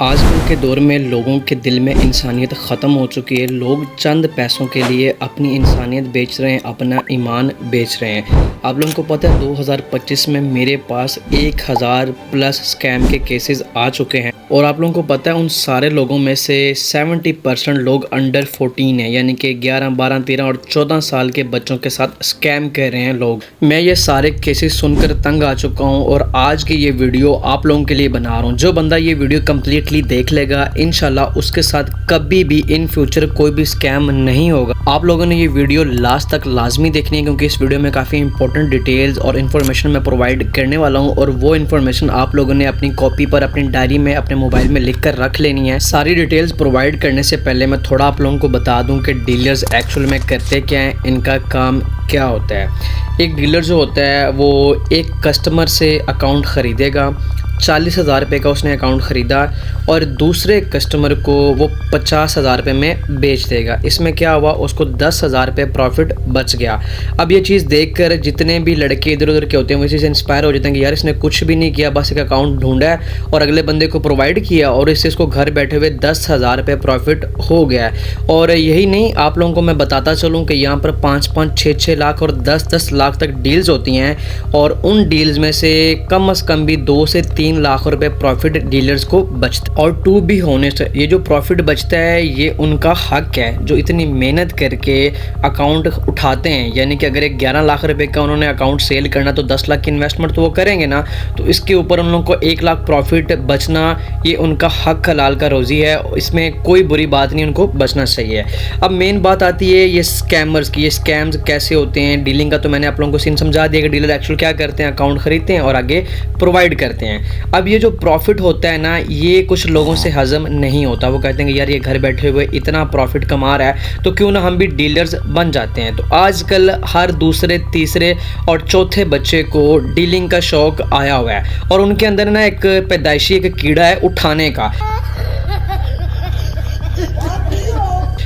आजकल के दौर में लोगों के दिल में इंसानियत ख़त्म हो चुकी है। लोग चंद पैसों के लिए अपनी इंसानियत बेच रहे हैं, अपना ईमान बेच रहे हैं। आप लोगों को पता है 2025 में मेरे पास 1000 प्लस स्कैम के केसेस आ चुके हैं और आप लोगों को पता है उन सारे लोगों में से 70% लोग अंडर 14 है, यानी कि 11, 12, 13 और 14 साल के बच्चों के साथ स्कैम कर रहे हैं लोग। मैं ये सारे केसेस सुनकर तंग आ चुका हूँ और आज की ये वीडियो आप लोगों के लिए बना रहा हूँ। जो बंदा ये वीडियो कम्प्लीट देख लेगा इंशाल्लाह उसके साथ कभी भी इन फ्यूचर कोई भी स्कैम नहीं होगा। आप लोगों ने ये वीडियो लास्ट तक लाजमी देखनी है क्योंकि इस वीडियो में काफ़ी इंपॉर्टेंट डिटेल्स और इन्फॉर्मेशन मैं प्रोवाइड करने वाला हूँ और वो इन्फॉर्मेशन आप लोगों ने अपनी कॉपी पर, अपनी डायरी में, अपने मोबाइल में लिख कर रख लेनी है। सारी डिटेल्स प्रोवाइड करने से पहले मैं थोड़ा आप लोगों को बता दूँ कि डीलर्स एक्चुअल में करते क्या हैं, इनका काम क्या होता है। एक डीलर जो होता है वो एक कस्टमर से अकाउंट ख़रीदेगा, 40,000 रुपये का उसने अकाउंट ख़रीदा और दूसरे कस्टमर को वो 50,000 रुपये में बेच देगा। इसमें क्या हुआ, उसको 10,000 रुपये प्रॉफिट बच गया। अब ये चीज़ देखकर जितने भी लड़के इधर उधर के होते हैं वो इसी से इंस्पायर हो जाते हैं कि यार इसने कुछ भी नहीं किया, बस एक अकाउंट ढूंढा है और अगले बंदे को प्रोवाइड किया और इससे इसको घर बैठे हुए 10,000 रुपये प्रॉफिट हो गया है। और यही नहीं, आप लोगों को मैं बताता चलूँ कि यहाँ पर 5-5, 6-6 लाख और 10-10 लाख तक डील्स होती हैं और उन डील्स में से कम से कम भी 2 से 3 लाख रुपए प्रॉफिट डीलर्स को बचता है। और टू बी ऑनेस्ट, ये जो प्रॉफिट बचता है ये उनका हक है जो इतनी मेहनत करके अकाउंट उठाते हैं। यानी कि अगर एक 11 लाख रुपए का उन्होंने अकाउंट सेल करना तो 10 लाख की इन्वेस्टमेंट तो वो करेंगे ना, तो इसके ऊपर उन लोगों को 1 लाख प्रॉफिट बचना ये उनका हक हलाल का रोज़ी है। इसमें कोई बुरी बात नहीं, उनको बचना चाहिए। अब मेन बात आती है ये स्कैमर्स की। ये स्कैम्स कैसे होते हैं, डीलिंग का तो मैंने आप लोगों को सीन समझा दिया कि डीलर एक्चुअल क्या करते हैं, अकाउंट खरीदते हैं और आगे प्रोवाइड करते हैं। अब ये जो प्रॉफिट होता है ना, ये कुछ लोगों से हजम नहीं होता। वो कहते हैं कि यार ये घर बैठे हुए इतना प्रॉफिट कमा रहा है तो क्यों ना हम भी डीलर्स बन जाते हैं। तो आजकल हर दूसरे, तीसरे और चौथे बच्चे को डीलिंग का शौक आया हुआ है और उनके अंदर ना एक पैदाइशी एक कीड़ा है उठाने का।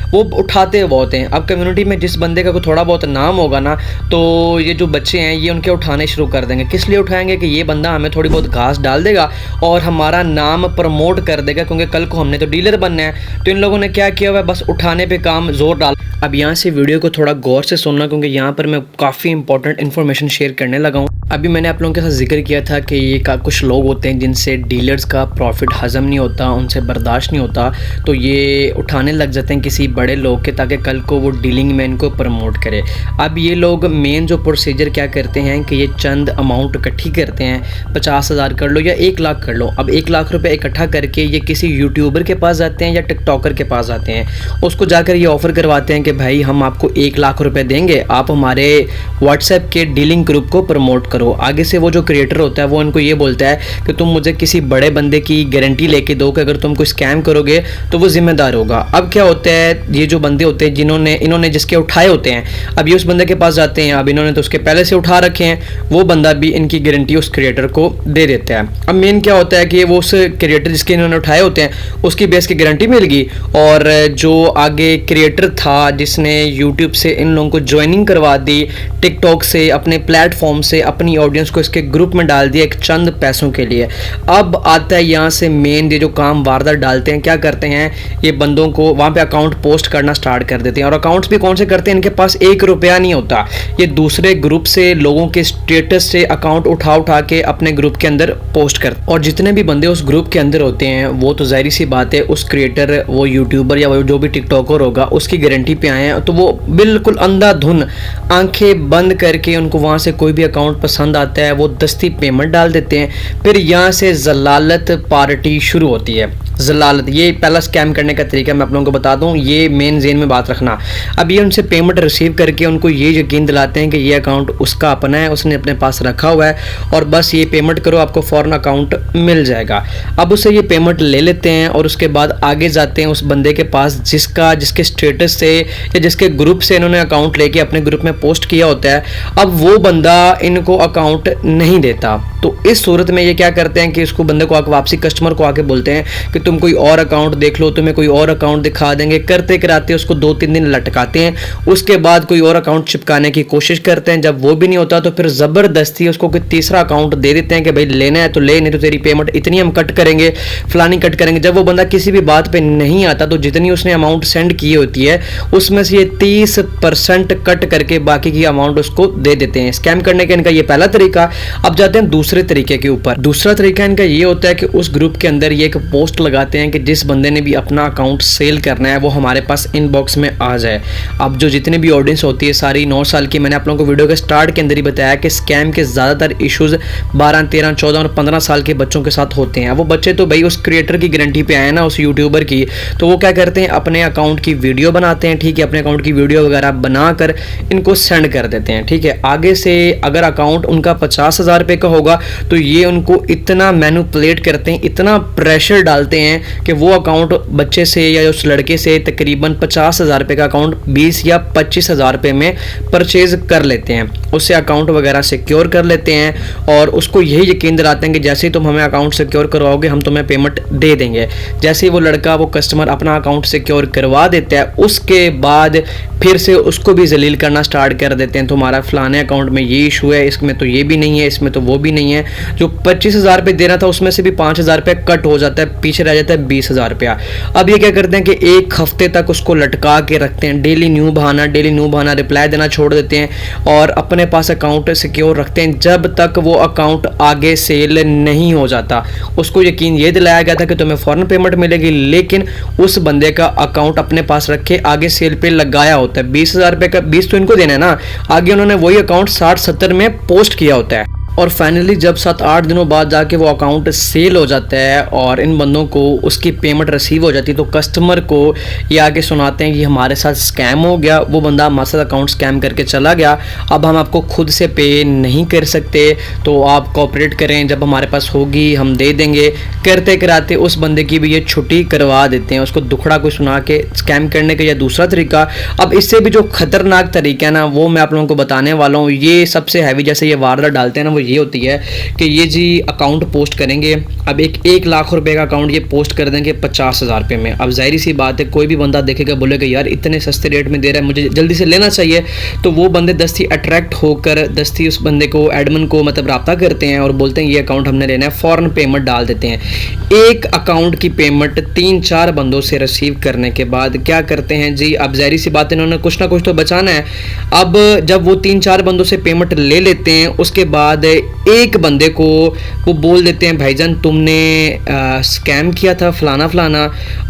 वो उठाते बहुत हैं। अब कम्युनिटी में जिस बंदे का कोई थोड़ा बहुत नाम होगा ना, तो ये जो बच्चे हैं ये उनके उठाने शुरू कर देंगे। किस लिए उठाएंगे कि ये बंदा हमें थोड़ी बहुत घास डाल देगा और हमारा नाम प्रमोट कर देगा, क्योंकि कल को हमने तो डीलर बनना है। तो इन लोगों ने क्या किया हुआ है, बस उठाने पे काम जोर डाल। अब यहाँ से वीडियो को थोड़ा गौर से सुनना क्योंकि यहाँ पर मैं काफ़ी इंपॉर्टेंट इन्फॉर्मेशन शेयर करने लगा हूँ। अभी मैंने आप लोगों के साथ जिक्र किया था कि ये कुछ लोग होते हैं जिनसे डीलर्स का प्रॉफिट हज़म नहीं होता, उनसे बर्दाश्त नहीं होता, तो ये उठाने लग जाते हैं किसी बड़े लोग के ताकि कल को वो डीलिंग में इनको प्रमोट करे। अब ये लोग मेन जो प्रोसीजर क्या करते हैं कि ये चंद अमाउंट इकट्ठी करते हैं, 50,000 कर लो या 1 लाख कर लो। अब 1 लाख रुपए इकट्ठा करके ये किसी यूट्यूबर के पास जाते हैं या टिकटॉकर के पास जाते हैं, उसको जाकर ये ऑफ़र करवाते हैं कि भाई हम आपको 1 लाख रुपए देंगे, आप हमारे व्हाट्सएप के डीलिंग ग्रुप को प्रमोट करो। आगे से वो जो क्रिएटर होता है वो उनको ये बोलता है कि तुम मुझे किसी बड़े बंदे की गारंटी लेके दो कि अगर तुम कोई स्कैम करोगे तो वो जिम्मेदार होगा। अब क्या होता है, ये जो बंदे होते हैं इन्होंने जिसके उठाए होते हैं, अब ये उस बंदे के पास जाते हैं। अब इन्होंने तो उसके पहले से उठा रखे हैं, वो बंदा भी इनकी गारंटी उस क्रिएटर को दे देता है। अब मेन क्या होता है कि वो उस क्रिएटर जिसके इन्होंने उठाए होते हैं उसकी बेस की गारंटी मिल गई और जो आगे क्रिएटर था जिसने यूट्यूब से इन लोगों को ज्वाइनिंग करवा दी, टिकटॉक से, अपने प्लेटफॉर्म से अपनी ऑडियंस को इसके ग्रुप में डाल दिया एक चंद पैसों के लिए। अब आता है यहाँ से मेन, ये जो काम वारदात डालते हैं, क्या करते हैं ये बंदों को वहाँ पे अकाउंट पोस्ट करना स्टार्ट कर देते हैं। और अकाउंट्स भी कौन से करते हैं, इनके पास 1 रुपया नहीं होता, ये दूसरे ग्रुप से लोगों के स्टेटस से अकाउंट उठा के अपने ग्रुप के अंदर पोस्ट करते। और जितने भी बंदे उस ग्रुप के अंदर होते हैं वो तो जाहिर सी बात है उस क्रिएटर, वो यूट्यूबर या वो जो भी टिकटॉकर होगा उसकी गारंटी पे आए हैं, तो वो बिल्कुल अंधाधुन आंखें बंद करके उनको वहाँ से कोई भी अकाउंट पसंद आता है वो दस्ती पेमेंट डाल देते हैं। फिर यहाँ से जलालत पार्टी शुरू होती है। जलालत, ये पहला स्कैम करने का तरीका मैं आप लोगों को बता दूं, ये मेन जेन में बात रखना। अब ये उनसे पेमेंट रिसीव करके उनको ये यकीन दिलाते हैं कि ये अकाउंट उसका अपना है, उसने अपने पास रखा हुआ है और बस ये पेमेंट करो आपको फ़ौरन अकाउंट मिल जाएगा। अब उससे ये पेमेंट ले लेते हैं और उसके बाद आगे जाते हैं उस बंदे के पास जिसके स्टेटस से या जिसके ग्रुप से इन्होंने अकाउंट लेके अपने ग्रुप में पोस्ट किया होता है। अब वो बंदा इनको अकाउंट नहीं देता, तो इस सूरत में ये क्या करते हैं कि इसको बंदे को वापसी कस्टमर को आके बोलते हैं कि तुम कोई और अकाउंट देख लो, तुम्हें कोई और अकाउंट दिखा देंगे। करते कराते उसको 2-3 दिन लटकाते हैं, उसके बाद कोई और अकाउंट चिपकाने की कोशिश करते हैं। जब वो भी नहीं होता तो फिर ज़बरदस्ती उसको कोई तीसरा अकाउंट दे देते हैं कि भाई लेना है तो ले, नहीं तो तेरी पेमेंट इतनी हम कट करेंगे, फलानी कट करेंगे। जब वो बंदा किसी भी बात पे नहीं आता तो जितनी उसने अमाउंट सेंड की होती है उसमें से ये 30% कट करके बाकी की अमाउंट उसको दे देते हैं। स्कैम करने का इनका ये पहला तरीका। अब जाते हैं दूसरे तरीके के ऊपर। दूसरा तरीका इनका ये होता है कि उस ग्रुप के अंदर ये एक पोस्ट लगाते हैं कि जिस बंदे ने भी अपना अकाउंट सेल करना है वो हमारे पास इनबॉक्स में आ जाए। अब जो जितनी भी ऑडियंस होती है सारी 9 साल की, मैंने आप लोगों को वीडियो के स्टार्ट के अंदर ही बताया कि स्कैम के ज़्यादातर इश्यूज 12, 13, 14 और 15 साल के बच्चों के साथ होते हैं। वो बच्चे तो भाई उस क्रिएटर की गारंटी पे आए ना, उस यूट्यूबर की, तो वो क्या करते हैं अपने अकाउंट की वीडियो बनाते हैं, ठीक है, अपने अकाउंट की वीडियो वगैरह बनाकर इनको सेंड कर देते हैं, ठीक है। आगे से अगर अकाउंट उनका 50,000 रुपये का होगा तो ये उनको इतना मैनिपुलेट करते हैं, इतना प्रेशर डालते हैं कि वो अकाउंट बच्चे से या उस लड़के से तकरीबन 50,000 रुपये का अकाउंट 20 या 25,000 रुपये में परचेज कर लेते हैं, उससे अकाउंट वगैरह सिक्योर कर लेते हैं और उसको यही यकीन दिलाते हैं कि जैसे ही तुम हमें अकाउंट सिक्योर करवाओगे हम तुम्हें पेमेंट दे देंगे। जैसे ही वो लड़का, वो कस्टमर अपना अकाउंट सिक्योर करवा देता है उसके बाद फिर से उसको भी जलील करना स्टार्ट कर देते हैं, तुम्हारा फलाने अकाउंट में ये इशू है, इसमें तो ये भी नहीं है, इसमें तो वो भी नहीं है। जो 25,000 रुपये देना था उसमें से भी 5,000 रुपये कट हो जाता है, पीछे रह जाता है 20,000 रुपया। अब ये क्या करते हैं कि एक हफ्ते तक उसको लटका के रखते हैं, डेली न्यू बहाना रिप्लाई देना छोड़ देते हैं और अपने पास अकाउंट सिक्योर रखते हैं जब तक वो अकाउंट आगे सेल नहीं हो जाता। उसको यकीन ये दिलाया गया था कि तुम्हें फ़ौरन पेमेंट मिलेगी, लेकिन उस बंदे का अकाउंट अपने पास रखे आगे सेल पे लगाया होता है। 20,000 रुपये का 20 तो इनको देना है ना, आगे उन्होंने वही अकाउंट 60-70 में पोस्ट किया होता है और फाइनली जब 7-8 दिनों बाद जाके वो अकाउंट सेल हो जाता है और इन बंदों को उसकी पेमेंट रिसीव हो जाती है तो कस्टमर को ये आके सुनाते हैं कि हमारे साथ स्कैम हो गया, वो बंदा हमारे साथ अकाउंट स्कैम करके चला गया, अब हम आपको खुद से पे नहीं कर सकते तो आप कोऑपरेट करें, जब हमारे पास होगी हम दे देंगे। करते कराते उस बंदे की भी ये छुट्टी करवा देते हैं, उसको दुखड़ा कोई सुना के स्कैम करने का यह दूसरा तरीका। अब इससे भी जो खतरनाक तरीका है ना वो मैं आप लोगों को बताने वाला हूँ। ये सबसे हैवी, जैसे ये वारदात डालते हैं ना, वो ये होती है कि ये जी अकाउंट पोस्ट करेंगे। अब 1 लाख रुपए का अकाउंट ये पोस्ट कर देंगे 50,000 रुपये में। अब जाहिर सी बात है कोई भी बंदा देखेगा बोलेगा यार इतने सस्ते रेट में दे रहा है, मुझे जल्दी से लेना चाहिए। तो वो बंदे दस्ती अट्रैक्ट होकर दस्ती उस बंदे को, एडमिन को मतलब रब्ता करते हैं और बोलते हैं ये अकाउंट हमने लेना है, फ़ौरन पेमेंट डाल देते हैं। एक अकाउंट की पेमेंट 3-4 बंदों से रिसीव करने के बाद क्या करते हैं जी, अब जाहिर सी बात है इन्होंने कुछ ना कुछ तो बचाना है। अब जब वो 3-4 बंदों से पेमेंट ले लेते हैं उसके बाद एक बंदे को वो बोल देते हैं भाईजान तुमने स्कैम किया था फलाना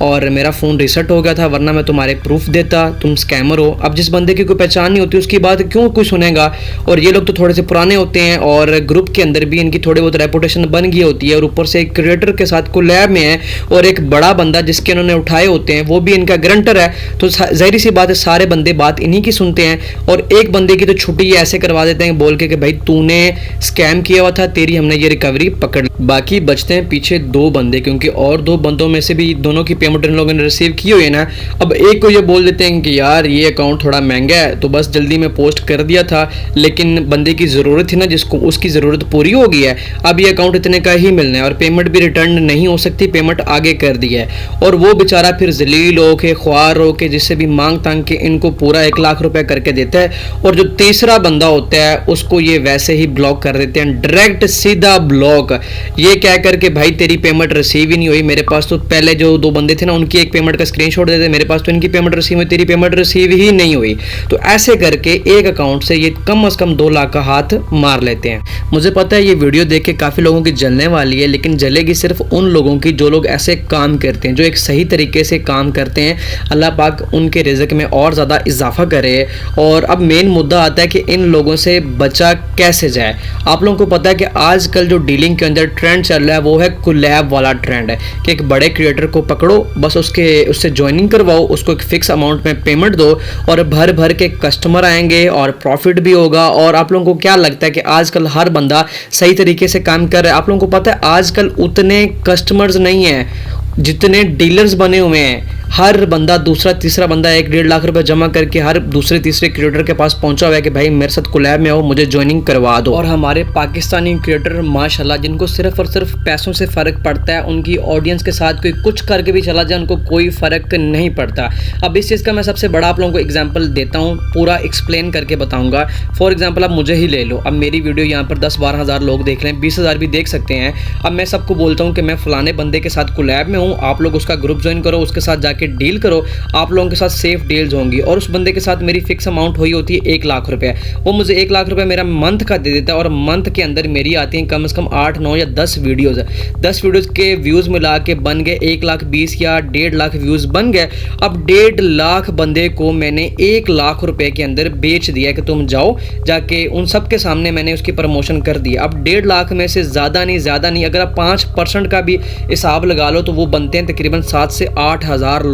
और मेरा फ़ोन रीसेट हो गया था, वरना मैं तुम्हारे प्रूफ देता, तुम स्कैमर हो। अब जिस बंदे की कोई पहचान नहीं होती उसकी बात क्यों कोई सुनेगा, और ये लोग तो थोड़े से पुराने होते हैं और ग्रुप के अंदर भी इनकी थोड़ी बहुत रेपुटेशन बन गई होती है और ऊपर से एक क्रिएटर के साथ कोलैब में है और एक बड़ा बंदा जिसके उन्होंने उठाए होते हैं वो भी इनका गारंटर है, तो जाहिर सी बात है सारे बंदे बात इन्हीं की सुनते हैं और एक बंदे की तो छुट्टी ऐसे करवा देते हैं बोल के कि भाई तूने स्कैम किया हुआ था, तेरी हमने ये रिकवरी पकड़। बाकी बचते हैं पीछे 2 बंदे, क्योंकि और 2 बंदों में से भी दोनों की पेमेंट इन लोगों ने रिसीव की हुई है ना। अब एक को ये बोल देते हैं कि यार ये अकाउंट थोड़ा महंगा है तो बस जल्दी में पोस्ट कर दिया था, लेकिन बंदे की ज़रूरत थी ना जिसको, उसकी ज़रूरत पूरी हो गई है, अब ये अकाउंट इतने का ही मिलना है और पेमेंट भी रिटर्न नहीं हो सकती, पेमेंट आगे कर दी है। और वो बेचारा फिर जलील हो के, ख्वार हो के, जिससे भी मांग तांग के इनको पूरा 1 लाख रुपए करके देता है और जो तीसरा बंदा होता है उसको ये वैसे ही ब्लॉक कर देते हैं, डायरेक्ट सीधा ब्लॉक। ये कह करके भाई तेरी पेमेंट रिसीव ही नहीं हुई, मेरे पास तो पहले जो 2 बंदे थे ना उनकी एक पेमेंट का स्क्रीनशॉट देते, मेरे पास तो इनकी पेमेंट रिसीव हुई, तेरी पेमेंट रिसीव ही नहीं हुई। तो ऐसे करके एक अकाउंट से ये कम से कम 2 लाख का हाथ मार लेते हैं। मुझे पता है ये वीडियो देख के काफ़ी लोगों की जलने वाली है, लेकिन जलेगी सिर्फ उन लोगों की जो लोग ऐसे काम करते हैं, जो एक सही तरीके से काम करते हैं। अल्लाह पाक उनके रिज़्क में और ज़्यादा इजाफा करे। और अब मेन मुद्दा आता है कि इन लोगों से बचा कैसे जाए। आप लोगों को पता है कि आजकल जो डीलिंग के अंदर ट्रेंड चल रहा है वो है कोलैब वाला ट्रेंड है कि एक बड़े क्रिएटर को पकड़ो, बस उससे ज्वाइनिंग करवाओ, उसको एक फिक्स अमाउंट में पेमेंट दो और भर भर के कस्टमर आएंगे और प्रॉफिट भी होगा। और आप लोगों को क्या लगता है कि आजकल हर बंदा सही तरीके से काम कर रहा है? आप लोगों को पता है आजकल उतने कस्टमर्स नहीं हैं जितने डीलर्स बने हुए हैं। हर बंदा दूसरा तीसरा बंदा 1-1.5 लाख रुपए जमा करके हर दूसरे तीसरे क्रिएटर के पास पहुंचा हुआ है कि भाई मेरे साथ कोलैब में आओ, मुझे ज्वाइनिंग करवा दो। और हमारे पाकिस्तानी क्रिएटर माशाल्लाह जिनको सिर्फ और सिर्फ पैसों से फ़र्क पड़ता है, उनकी ऑडियंस के साथ कोई कुछ करके भी चला जाए उनको कोई फ़र्क नहीं पड़ता। अब इस चीज़ का मैं सबसे बड़ा आप लोगों को एग्जांपल देता हूँ, पूरा एक्सप्लेन करके बताऊँगा। फॉर एग्जांपल आप मुझे ही ले लो, अब मेरी वीडियो यहाँ पर 10-12 हज़ार लोग देख लें, 20 हज़ार भी देख सकते हैं। अब मैं सबको बोलता हूँ कि मैं फ़लाने बंदे के साथ कोलैब में हूँ, आप लोग उसका ग्रुप ज्वाइन करो, उसके साथ जाके डील करो, आप लोगों के साथ सेफ डील्स होंगी। और उस बंदे के साथ मेरी फिक्स अमाउंट हुई होती है 1 लाख रुपए, वो मुझे 1 लाख रुपए मेरा मंथ का दे देता है और मंथ के अंदर मेरी आती हैं कम से कम 8, 9 या 10 वीडियोज़। 10 वीडियोज़ के व्यूज़ मिला के बन गए 1,20,000 या 1.5 लाख व्यूज़ बन गए। अब 1.5 लाख बंदे को मैंने 1 लाख रुपए के अंदर बेच दिया कि तुम जाओ, जाके उन सब के सामने मैंने उसकी प्रमोशन कर दी। अब 1.5 लाख में से ज़्यादा नहीं, अगर आप 5% का भी हिसाब लगा लो तो वो बनते हैं तकरीबन 7 से 8 हज़ार लोग।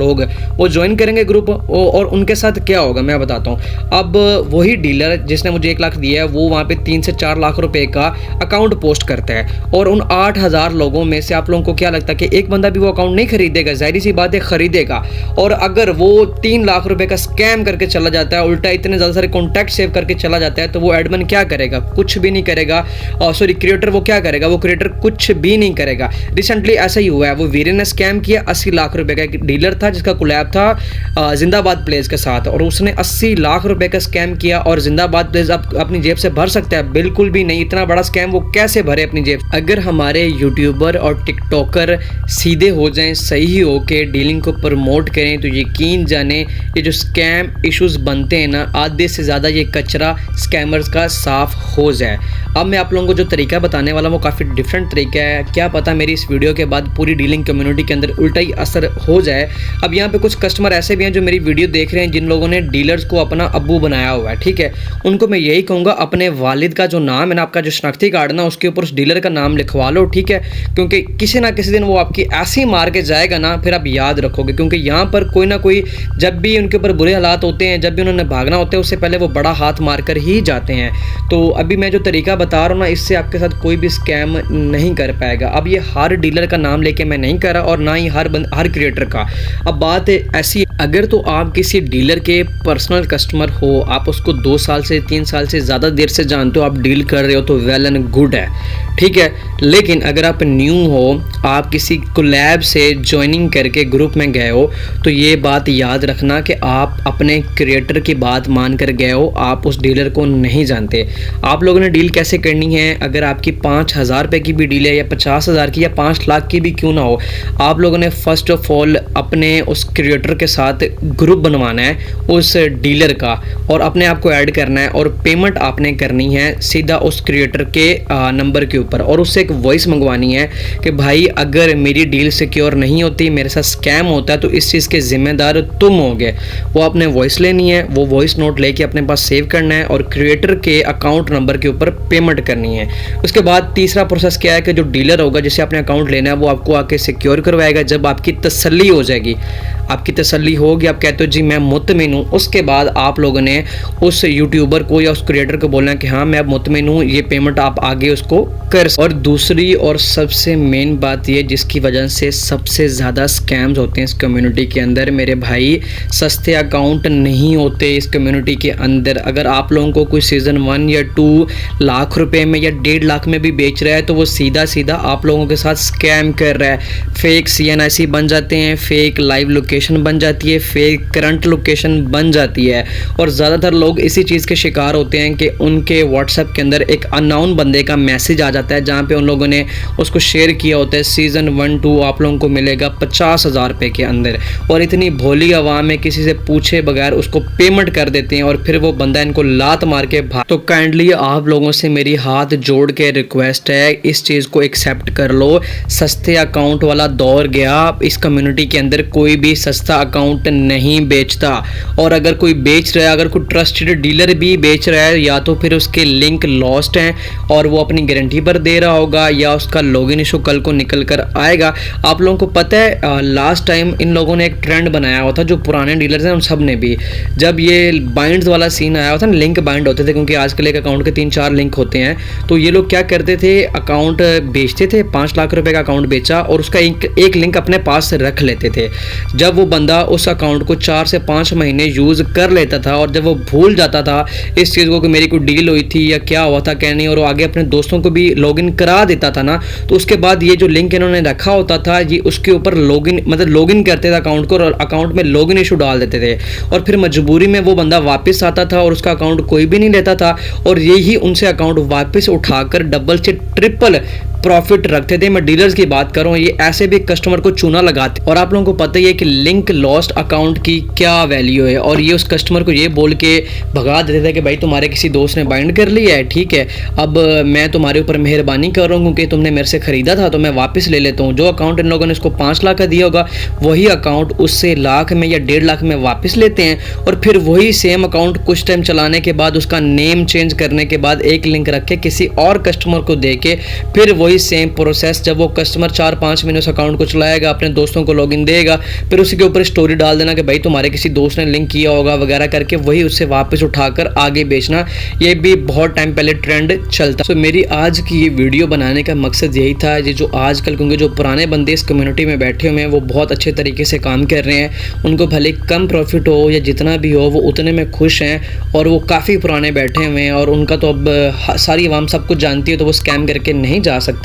वो ज्वाइन करेंगे ग्रुप और उनके साथ क्या होगा मैं बताता हूँ। अब वही डीलर जिसने मुझे 1 लाख दिया है वो वहाँ पे 3 से 4 लाख रुपए का अकाउंट पोस्ट करता है, और उन 8 हज़ार लोगों में से आप लोगों को क्या लगता है कि एक बंदा भी वो अकाउंट नहीं खरीदेगा? जाहिर सी बात है खरीदेगा। और अगर वो 3 लाख रुपए का स्कैम करके चला जाता है, उल्टा इतने ज़्यादा सारे कॉन्टैक्ट सेव करके चला जाता है, तो वो एडमिन क्या करेगा? कुछ भी नहीं करेगा। सॉरी, क्रिएटर वो क्या करेगा? वो क्रिएटर कुछ भी नहीं करेगा। रिसेंटली ऐसा ही हुआ है, वो वीरे ने स्कैम किया। 80 लाख रुपए का एक डीलर था जिसका कोलैब था जिंदाबाद प्लेस के साथ, और उसने 80 लाख रुपए का स्कैम किया। और जिंदाबाद प्लेस अपनी जेब से भर सकता है? बिल्कुल भी नहीं। इतना बड़ा स्कैम वो कैसे भरे अपनी जेब? अगर हमारे यूट्यूबर और टिकटॉकर सीधे हो जाएं, सही हो के डीलिंग को प्रमोट करें, तो यकीन जाने ये जो स्कैम इश्यूज बनते हैं ना, आधे से ज़्यादा ये कचरा स्कैमर्स का साफ हो जाए। अब मैं आप लोगों को जो तरीका बताने वाला हूँ वो काफ़ी डिफरेंट तरीका है। क्या पता मेरी इस वीडियो के बाद पूरी डीलिंग कम्युनिटी के अंदर उल्टा ही असर हो जाए। अब यहाँ पे कुछ कस्टमर ऐसे भी हैं जो मेरी वीडियो देख रहे हैं जिन लोगों ने डीलर्स को अपना अब्बू बनाया हुआ है, ठीक है। उनको मैं यही कहूँगा अपने वालिद का जो नाम है ना, आपका जो शनाख्ती कार्ड ना, उसके ऊपर उस डीलर का नाम लिखवा लो, ठीक है। क्योंकि किसी ना किसी दिन वो आपकी ऐसी मार के जाएगा ना, फिर आप याद रखोगे। क्योंकि यहाँ पर कोई ना कोई जब भी उनके ऊपर बुरे हालात होते हैं, जब भी उन्होंने भागना होता है, उससे पहले वो बड़ा हाथ मार कर ही जाते हैं। तो अभी मैं जो तरीका बता रहा हूँ ना, इससे आपके साथ कोई भी स्कैम नहीं कर पाएगा। अब ये हर डीलर का नाम लेके मैं नहीं कर रहा, और ना ही हर क्रिएटर का। अब बात ऐसी, अगर तो आप किसी डीलर के पर्सनल कस्टमर हो, आप उसको 2 साल से 3 साल से ज़्यादा देर से जानते हो, आप डील कर रहे हो, तो वेल एंड गुड है, ठीक है। लेकिन अगर आप न्यू हो, आप किसी कोलैब से ज्वाइनिंग करके ग्रुप में गए हो, तो ये बात याद रखना कि आप अपने क्रिएटर की बात मान कर गए हो, आप उस डीलर को नहीं जानते। आप लोगों ने डील कैसे करनी है? अगर आपकी 5,000 रुपये की भी डील है, या 50,000 की, या 5 लाख की भी क्यों ना हो, आप लोगों ने फर्स्ट ऑफ ऑल अपने उस क्रिएटर के साथ ग्रुप बनवाना है उस डीलर का, और अपने आप को ऐड करना है, और पेमेंट आपने करनी है सीधा उस क्रिएटर के नंबर के ऊपर, और उससे एक वॉइस मंगवानी है कि भाई अगर मेरी डील सिक्योर नहीं होती, मेरे साथ स्कैम होता है, तो इस चीज़ के जिम्मेदार तुम होगे। वो आपने वॉइस लेनी है, वो वॉइस नोट लेके अपने पास सेव करना है, और क्रिएटर के अकाउंट नंबर के ऊपर पेमेंट करनी है। उसके बाद तीसरा प्रोसेस क्या है कि जो डीलर होगा जिसे आपने अकाउंट लेना है, वो आपको आके सिक्योर करवाएगा। जब आपकी तसल्ली हो जाएगी, आपकी तसल्ली होगी, आप कहते हो जी मैं मुतमिन हूँ, उसके बाद आप लोगों ने उस यूट्यूबर को या उस क्रिएटर को बोलना है कि हाँ मैं अब मुतमिन हूँ, ये पेमेंट आप आगे उसको कर। और दूसरी और सबसे मेन बात ये जिसकी वजह से सबसे ज़्यादा स्कैम्स होते हैं इस कम्युनिटी के अंदर, मेरे भाई सस्ते अकाउंट नहीं होते इस कम्युनिटी के अंदर। अगर आप लोगों को कोई सीज़न 1 या 2 लाख रुपए में या 1.5 लाख में भी बेच रहा है, तो वो सीधा सीधा आप लोगों के साथ स्कैम कर रहा है। फेक CNIC बन जाते हैं, फेक लाइव लोकेशन बन जाती है, फेक करंट लोकेशन बन जाती है, और ज़्यादातर लोग इसी चीज़ के शिकार होते हैं कि उनके व्हाट्सएप के अंदर एक अननोन बंदे का मैसेज आ जाता है जहाँ पे उन लोगों ने उसको शेयर किया होता है सीज़न 1-2 आप लोगों को मिलेगा 50,000 रुपये के अंदर, और इतनी भोली आवाम है किसी से पूछे बगैर उसको पेमेंट कर देते हैं, और फिर वो बंदा इनको लात मार के भाग। तो काइंडली आप लोगों से मेरी हाथ जोड़ के रिक्वेस्ट है, इस चीज़ को एक्सेप्ट कर लो। सस्ते अकाउंट वाला दौर गया, इस कम्युनिटी के अंदर कोई भी सस्ता अकाउंट नहीं बेचता, और अगर कोई बेच रहा है, अगर कोई ट्रस्टेड डीलर भी बेच रहा है, या तो फिर उसके लिंक लॉस्ट हैं और वो अपनी गारंटी पर दे रहा होगा, या उसका लॉगिन इशू कल को निकल कर आएगा। आप लोगों को पता है लास्ट टाइम इन लोगों ने एक ट्रेंड बनाया हुआ था, जो पुराने डीलर्स हैं उन सब ने भी, जब ये बाइंड्स वाला सीन आया हुआ था ना, लिंक बाइंड होते थे, क्योंकि आजकल एक अकाउंट के 3-4 लिंक होते हैं, तो ये लोग क्या करते थे, अकाउंट बेचते थे, 5 लाख रुपए का अकाउंट बेचा और उसका एक लिंक अपने पास रख लेते थे। जब जब वो बंदा उस अकाउंट को 4 से 5 महीने यूज़ कर लेता था और जब वो भूल जाता था इस चीज़ को कि मेरी कोई डील हुई थी या क्या हुआ था क्या नहीं, और वो आगे अपने दोस्तों को भी लॉगिन करा देता था ना, तो उसके बाद ये जो लिंक इन्होंने रखा होता था ये उसके ऊपर लॉगिन करते थे अकाउंट को, और अकाउंट में लॉगिन इशू डाल देते थे, और फिर मजबूरी में वो बंदा वापस आता था और उसका अकाउंट कोई भी नहीं लेता था, और यही उनसे अकाउंट वापस उठाकर डबल से ट्रिपल प्रॉफिट रखते थे। मैं डीलर्स की बात कर रहा हूँ, ये ऐसे भी कस्टमर को चूना लगाते, और आप लोगों को पता ही है कि लिंक लॉस्ट अकाउंट की क्या वैल्यू है, और ये उस कस्टमर को ये बोल के भगा देते थे कि भाई तुम्हारे किसी दोस्त ने बाइंड कर लिया है, ठीक है, अब मैं तुम्हारे ऊपर मेहरबानी कर रहा हूँ क्योंकि तुमने मेरे से ख़रीदा था तो मैं वापस ले लेता हूँ। जो अकाउंट इन लोगों ने उसको 5 लाख का दिया होगा वही अकाउंट उससे लाख में या 1.5 लाख में वापस लेते हैं, और फिर वही सेम अकाउंट कुछ टाइम चलाने के बाद उसका नेम चेंज करने के बाद एक लिंक रख के किसी और कस्टमर को दे के फिर वही सेम प्रोसेस, जब वो कस्टमर 4-5 महीने उस अकाउंट को चलाएगा, अपने दोस्तों को लॉगिन देगा, फिर उसी के ऊपर स्टोरी डाल देना कि भाई तुम्हारे किसी दोस्त ने लिंक किया होगा वगैरह करके वही उससे वापस उठाकर आगे बेचना। ये भी बहुत टाइम पहले ट्रेंड चलता। तो मेरी आज की ये वीडियो बनाने का मकसद यही था, ये जो आजकल क्योंकि जो पुराने बंदे इस कम्युनिटी में बैठे हुए हैं वो बहुत अच्छे तरीके से काम कर रहे हैं, उनको भले कम प्रॉफिट हो या जितना भी हो वो उतने में खुश हैं, और वो काफ़ी पुराने बैठे हुए हैं, और उनका तो अब सारी आवाम सब कुछ जानती है तो वो स्कैम करके नहीं जा सकते।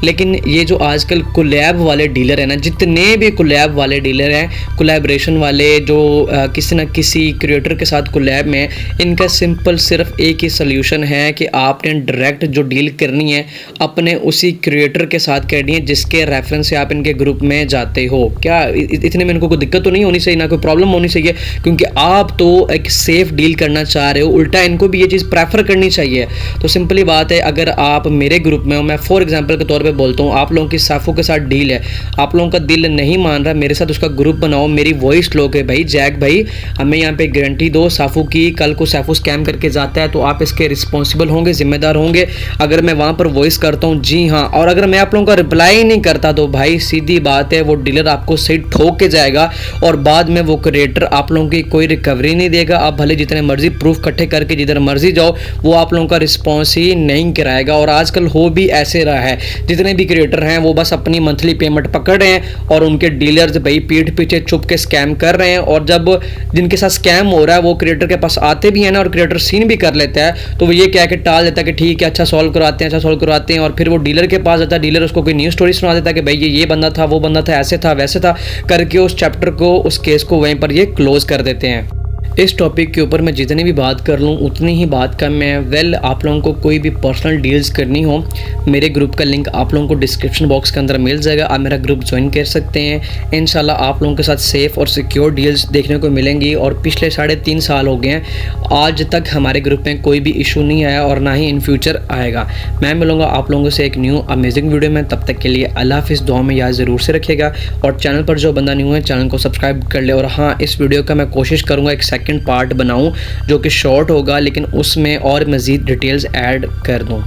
लेकिन ये जो आजकल कोलैब वाले डीलर हैं ना, जितने भी कोलैब वाले डीलर हैं, कोलैबोरेशन वाले जो किसी न किसी क्रिएटर के साथ कोलैब में, इनका सिंपल सिर्फ एक ही सोल्यूशन है कि आपने डायरेक्ट जो डील करनी है अपने उसी क्रिएटर के साथ करनी है जिसके रेफरेंस से आप इनके ग्रुप में जाते हो। क्या इतने में इनको कोई दिक्कत तो नहीं होनी चाहिए, ना कोई प्रॉब्लम होनी चाहिए, क्योंकि आप तो एक सेफ डील करना चाह रहे हो, उल्टा इनको भी ये चीज़ प्रेफर करनी चाहिए। तो सिंपली बात है, अगर आप मेरे ग्रुप में हो, मैं फॉर एग्जांपल के तौर पे बोलता हूँ, आप लोगों की साफू के साथ डील है, आप लोगों का दिल नहीं मान रहा, मेरे साथ उसका ग्रुप बनाओ, मेरी वॉइस लो के भाई जैक भाई हमें यहाँ पे गारंटी दो साफू की, कल को साफू स्कैम करके जाता है तो आप इसके रिस्पॉन्सिबल होंगे, जिम्मेदार होंगे। अगर मैं वहाँ पर वॉइस करता हूँ जी हाँ, और अगर मैं आप लोगों का रिप्लाई नहीं करता तो भाई सीधी बात है वो डीलर आपको सही ठोक के जाएगा, और बाद में वो क्रिएटर आप लोगों की कोई रिकवरी नहीं देगा। आप भले जितने मर्जी प्रूफ इकट्ठे करके जिधर मर्जी जाओ, वो आप लोगों का रिस्पॉन्स ही नहीं कराएगा। और आजकल हो भी ऐसे रहा है, जितने भी क्रिएटर हैं वो बस अपनी मंथली पेमेंट पकड़ रहे हैं और उनके डीलर्स भाई पीठ पीछे छुप के स्कैम कर रहे हैं, और जब जिनके साथ स्कैम हो रहा है वो क्रिएटर के पास आते भी हैं ना, और क्रिएटर सीन भी कर लेता है, तो वो ये कह के टाल देता है कि ठीक है अच्छा सॉल्व करवाते हैं, अच्छा सॉल्व करवाते हैं, और फिर वो डीलर के पास आता है, डीलर उसको कोई न्यू स्टोरी सुना देता है कि भाई ये बंदा था, वो बंदा था, ऐसे था वैसे था करके उस चैप्टर को, उस केस को वहीं पर ये क्लोज कर देते हैं। इस टॉपिक के ऊपर मैं जितनी भी बात कर लूँ उतनी ही बात का मैं आप लोगों को कोई भी पर्सनल डील्स करनी हो, मेरे ग्रुप का लिंक आप लोगों को डिस्क्रिप्शन बॉक्स के अंदर मिल जाएगा, आप मेरा ग्रुप ज्वाइन कर सकते हैं। इंशाल्लाह आप लोगों के साथ सेफ़ और सिक्योर डील्स देखने को मिलेंगी, और पिछले 3.5 साल हो गए हैं, आज तक हमारे ग्रुप में कोई भी इशू नहीं आया और ना ही इन फ्यूचर आएगा। मैं मिलूँगा आप लोगों से एक न्यू अमेजिंग वीडियो में, तब तक के लिए अल्लाह हाफिज़, दुआ में याद ज़रूर से रखिएगा, और चैनल पर जो बंदा न्यू है चैनल को सब्सक्राइब कर ले। और हाँ, इस वीडियो का मैं कोशिश करूँगा एक सेकंड पार्ट बनाऊं जो कि शॉर्ट होगा, लेकिन उसमें और मज़ीद डिटेल्स ऐड कर दूं।